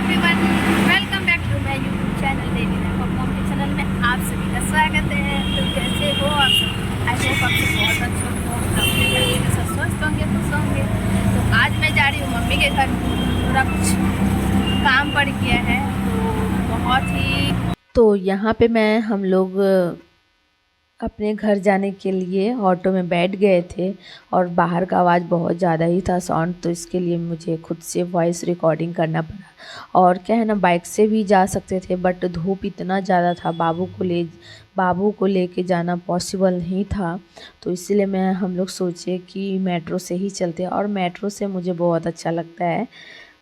Everyone, welcome back to my YouTube channel daily life of mom के channel में आप सभी का स्वागत है। तो कैसे हो आप सब? आई होप आप सब बहुत अच्छे हो, अपने फैमिली के साथ स्वस्थ होंगे, खुश होंगे। तो आज मैं जा रही हूँ मम्मी के घर, थोड़ा कुछ काम पड़ गया है तो बहुत ही। तो यहाँ पे हम लोग अपने घर जाने के लिए ऑटो में बैठ गए थे और बाहर का आवाज़ बहुत ज़्यादा ही था साउंड, तो इसके लिए मुझे खुद से वॉइस रिकॉर्डिंग करना पड़ा। और क्या है ना, बाइक से भी जा सकते थे बट धूप इतना ज़्यादा था, बाबू को लेके जाना पॉसिबल नहीं था। तो इसलिए हम लोग सोचे कि मेट्रो से ही चलते, और मेट्रो से मुझे बहुत अच्छा लगता है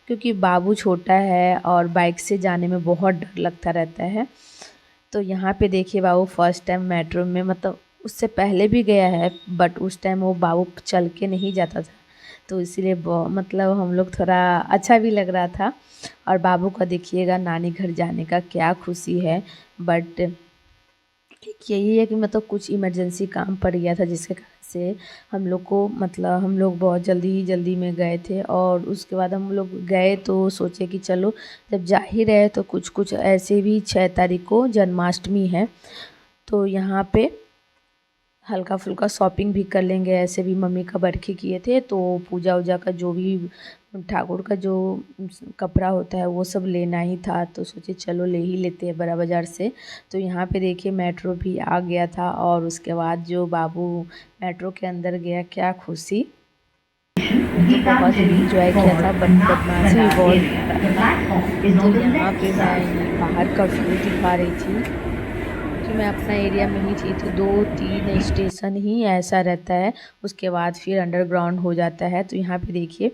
क्योंकि बाबू छोटा है और बाइक से जाने में बहुत डर लगता रहता है। तो यहाँ पे देखिए, बाबू फर्स्ट टाइम मेट्रो में, मतलब उससे पहले भी गया है बट उस टाइम वो बाबू चल के नहीं जाता था, तो इसीलिए मतलब हम लोग थोड़ा अच्छा भी लग रहा था। और बाबू का देखिएगा नानी घर जाने का क्या खुशी है। बट यही है कि मतलब कुछ इमरजेंसी काम पड़ गया था जिसके कारण से हम लोग को, मतलब हम लोग बहुत जल्दी में गए थे। और उसके बाद हम लोग गए तो सोचे कि चलो जब जा ही रहे तो कुछ ऐसे भी 6 तारीख को जन्माष्टमी है, तो यहाँ पे हल्का फुल्का शॉपिंग भी कर लेंगे। ऐसे भी मम्मी का बरखी किए थे तो पूजा वूजा का जो भी ठाकुर का जो कपड़ा होता है वो सब लेना ही था, तो सोचे चलो ले ही लेते हैं बड़ा बाज़ार से। तो यहाँ पे देखिए मेट्रो भी आ गया था और उसके बाद जो बाबू मेट्रो के अंदर गया, क्या खुशी। तो बहुत ही इंजॉय किया था बट बदमाशी भी बहुत। तो यहाँ पे मैं बाहर का व्यू दिखा रही थी कि मैं अपना एरिया में ही थी, तो 2-3 स्टेशन ही ऐसा रहता है, उसके बाद फिर अंडरग्राउंड हो जाता है। तो यहाँ पे देखिए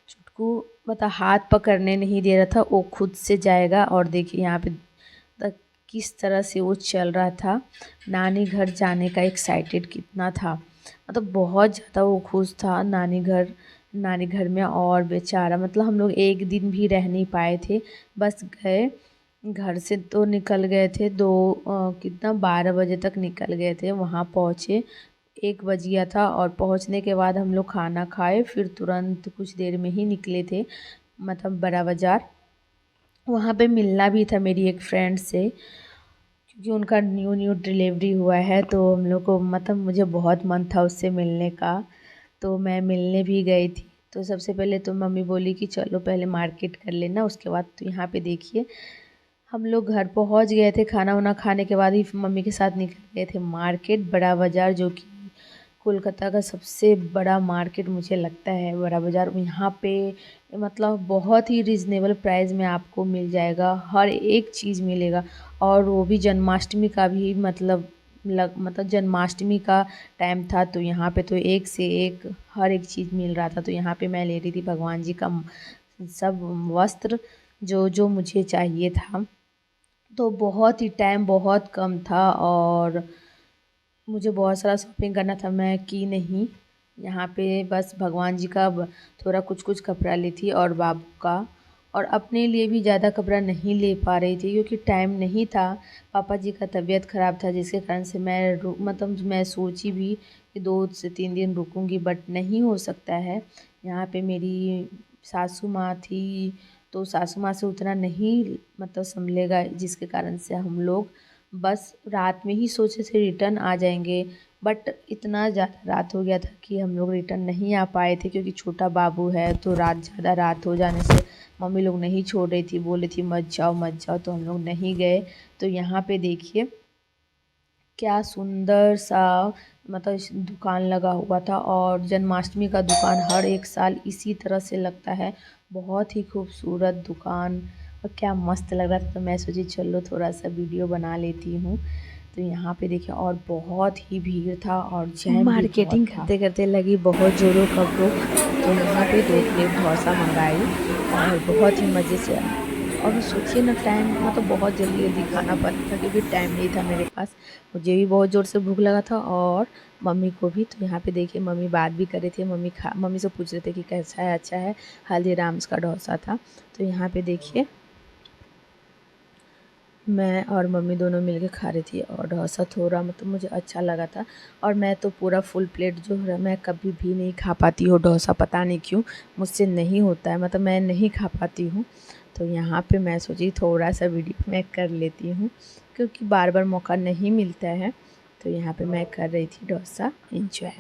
चुटकू मतलब हाथ पकड़ने नहीं दे रहा था, वो खुद से जाएगा। और देखिए यहाँ पे तक किस तरह से वो चल रहा था, नानी घर जाने का एक्साइटेड कितना था, मतलब बहुत ज़्यादा वो खुश था नानी घर में। और बेचारा मतलब हम लोग एक दिन भी रह नहीं पाए थे, बस गए घर से तो निकल गए थे कितना 12 बजे तक निकल गए थे, वहाँ पहुँचे 1 बज गया था। और पहुँचने के बाद हम लोग खाना खाए, फिर तुरंत कुछ देर में ही निकले थे, मतलब बड़ा बाज़ार। वहाँ पे मिलना भी था मेरी एक फ्रेंड से क्योंकि उनका न्यू डिलीवरी हुआ है, तो हम लोग को मतलब मुझे बहुत मन था उससे मिलने का, तो मैं मिलने भी गई थी। तो सबसे पहले तो मम्मी बोली कि चलो पहले मार्केट कर लेना, उसके बाद। तो यहाँ पे देखिए हम लोग घर पहुंच गए थे, खाना वाना खाने के बाद ही मम्मी के साथ निकल गए थे मार्केट, बड़ा बाज़ार, जो कि कोलकाता का सबसे बड़ा मार्केट मुझे लगता है बड़ा बाज़ार। यहाँ पे मतलब बहुत ही रिजनेबल प्राइस में आपको मिल जाएगा, हर एक चीज़ मिलेगा। और वो भी जन्माष्टमी का भी मतलब जन्माष्टमी का टाइम था, तो यहाँ पे तो एक से एक हर एक चीज़ मिल रहा था। तो यहाँ पे मैं ले रही थी भगवान जी का सब वस्त्र जो जो मुझे चाहिए था। तो बहुत ही टाइम बहुत कम था और मुझे बहुत सारा शॉपिंग करना था, मैं की नहीं। यहाँ पे बस भगवान जी का थोड़ा कुछ कपड़ा ली थी और बाबू का, और अपने लिए भी ज़्यादा कपड़ा नहीं ले पा रही थी क्योंकि टाइम नहीं था। पापा जी का तबीयत ख़राब था जिसके कारण से मतलब मैं सोची भी कि 2 से 3 दिन रुकूंगी, बट नहीं हो सकता है। यहाँ पे मेरी सासू माँ थी, तो सासू माँ से उतना नहीं मतलब संभलेगा, जिसके कारण से हम लोग बस रात में ही सोचे थे रिटर्न आ जाएंगे। बट इतना ज़्यादा रात हो गया था कि हम लोग रिटर्न नहीं आ पाए थे क्योंकि छोटा बाबू है, तो ज़्यादा रात हो जाने से मम्मी लोग नहीं छोड़ रही थी, बोले थी मत जाओ मत जाओ, तो हम लोग नहीं गए। तो यहाँ पे देखिए क्या सुंदर सा मतलब दुकान लगा हुआ था, और जन्माष्टमी का दुकान हर एक साल इसी तरह से लगता है, बहुत ही खूबसूरत दुकान। और क्या मस्त लग रहा था, तो मैं सोची चलो थोड़ा सा वीडियो बना लेती हूँ। तो यहाँ पे देखिए और बहुत ही भीड़ था और जैम भी मार्केटिंग करते करते लगी बहुत ज़ोरों का भूख, तो यहाँ पे 2 प्लेट डोसा मंगाई और बहुत ही मज़े से। और सोचिए ना, टाइम मतलब बहुत जल्दी खाना पड़ा था क्योंकि टाइम नहीं था मेरे पास, मुझे भी बहुत ज़ोर से भूख लगा था और मम्मी को भी। तो यहाँ पे देखिए मम्मी बात भी कर रहे थे, मम्मी से पूछ रहे थे कि कैसा है, अच्छा है। हल्दीराम्स का डोसा था। तो यहाँ पे देखिए मैं और मम्मी दोनों मिलके खा रही थी और डोसा थोड़ा मतलब मुझे अच्छा लगा था। और मैं तो पूरा फुल प्लेट जो है मैं कभी भी नहीं खा पाती हूँ डोसा, पता नहीं क्यों मुझसे नहीं होता है, मतलब मैं नहीं खा पाती हूँ। तो यहाँ पे मैं सोची थोड़ा सा वीडियो मैं कर लेती हूँ क्योंकि बार बार मौका नहीं मिलता है। तो यहाँ पे मैं कर रही थी डोसा एंजॉय।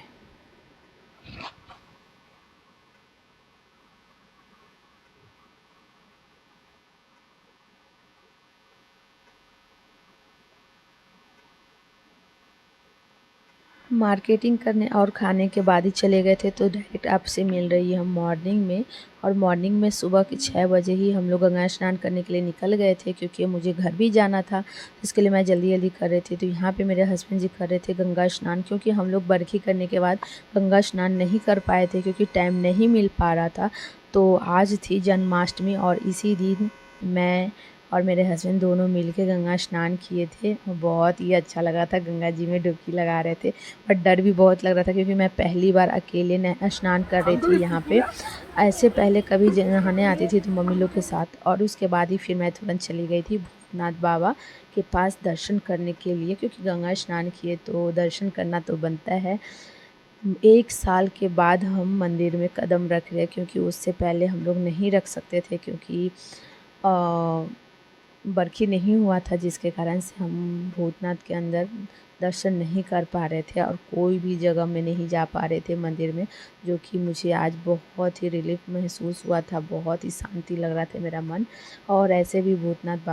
मार्केटिंग करने और खाने के बाद ही चले गए थे, तो डायरेक्ट आपसे मिल रही है हम मॉर्निंग में। और मॉर्निंग में सुबह के 6 बजे ही हम लोग गंगा स्नान करने के लिए निकल गए थे क्योंकि मुझे घर भी जाना था, इसके लिए मैं जल्दी जल्दी कर रही थी। तो यहाँ पे मेरे हस्बैंड जी कर रहे थे गंगा स्नान, क्योंकि हम लोग बरखी करने के बाद गंगा स्नान नहीं कर पाए थे क्योंकि टाइम नहीं मिल पा रहा था। तो आज थी जन्माष्टमी और इसी दिन मैं और मेरे हस्बैंड दोनों मिलके गंगा स्नान किए थे और बहुत ही अच्छा लगा था। गंगा जी में डुबकी लगा रहे थे, पर डर भी बहुत लग रहा था क्योंकि मैं पहली बार अकेले स्नान कर रही थी यहाँ पे। ऐसे पहले कभी नहाने आती थी तो मम्मी लोग के साथ, और उसके बाद ही फिर मैं तुरंत चली गई थी भूतनाथ बाबा के पास दर्शन करने के लिए, क्योंकि गंगा स्नान किए तो दर्शन करना तो बनता है। 1 साल के बाद हम मंदिर में कदम रख रहे हैं, क्योंकि उससे पहले हम लोग नहीं रख सकते थे क्योंकि बरखी नहीं हुआ था, जिसके कारण से हम भूतनाथ के अंदर दर्शन नहीं कर पा रहे थे और कोई भी जगह में नहीं जा पा रहे थे मंदिर में, जो कि मुझे आज बहुत ही रिलीफ महसूस हुआ था, बहुत ही शांति लग रहा था मेरा मन। और ऐसे भी भूतनाथ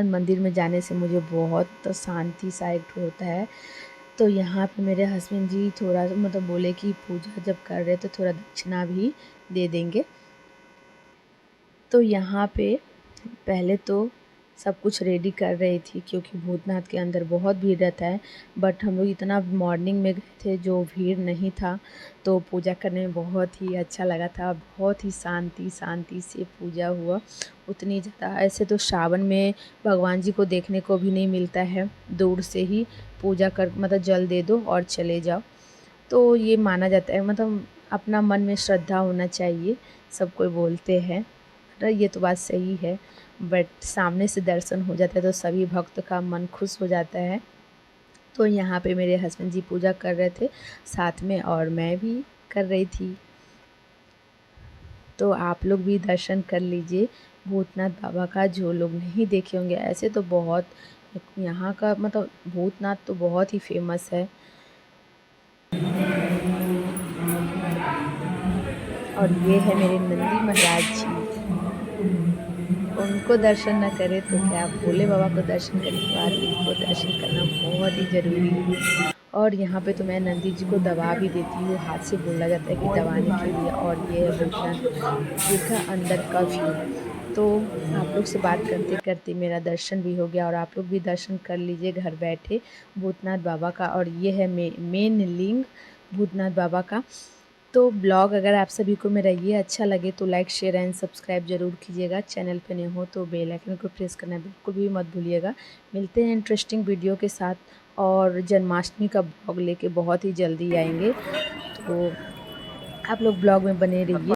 मंदिर में जाने से मुझे बहुत शांति सा एक होता है। तो यहाँ पे मेरे हस्बैंड जी थोड़ा मतलब बोले कि पूजा जब कर रहे तो थोड़ा दक्षिणा भी दे देंगे। तो यहाँ पे पहले तो सब कुछ रेडी कर रही थी क्योंकि भूतनाथ के अंदर बहुत भीड़ रहता है, बट हम लोग इतना मॉर्निंग में गए थे जो भीड़ नहीं था, तो पूजा करने में बहुत ही अच्छा लगा था। बहुत ही शांति शांति से पूजा हुआ। उतनी ज़्यादा ऐसे तो सावन में भगवान जी को देखने को भी नहीं मिलता है, दूर से ही पूजा कर मतलब जल दे दो और चले जाओ। तो ये माना जाता है, मतलब अपना मन में श्रद्धा होना चाहिए, सब कोई बोलते हैं। ये तो बात सही है, बट सामने से दर्शन हो जाता है तो सभी भक्त का मन खुश हो जाता है। तो यहाँ पे मेरे हस्बैंड जी पूजा कर रहे थे साथ में और मैं भी कर रही थी। तो आप लोग भी दर्शन कर लीजिए भूतनाथ बाबा का, जो लोग नहीं देखे होंगे। ऐसे तो बहुत यहाँ का मतलब भूतनाथ तो बहुत ही फेमस है। और ये है मेरे नंदी महाराज जी, उनको दर्शन न करे तो क्या, भोले बाबा को दर्शन करने के बाद इनको दर्शन करना बहुत ही ज़रूरी है। और यहाँ पे तो मैं नंदी जी को दबा भी देती हूँ, हाथ से बोला जाता है कि दबाने के लिए। और ये है भूतनाथ जी का अंदर का व्यू। तो आप लोग से बात करते करते मेरा दर्शन भी हो गया और आप लोग भी दर्शन कर लीजिए घर बैठे भूतनाथ बाबा का। और ये है मेन लिंग भूतनाथ बाबा का। तो ब्लॉग अगर आप सभी को मेरा ये अच्छा लगे तो लाइक शेयर एंड सब्सक्राइब ज़रूर कीजिएगा। चैनल पे नए हो तो बेल आइकन को प्रेस करना बिल्कुल भी मत भूलिएगा। मिलते हैं इंटरेस्टिंग वीडियो के साथ, और जन्माष्टमी का ब्लॉग लेके बहुत ही जल्दी आएंगे। तो आप लोग ब्लॉग में बने रहिए।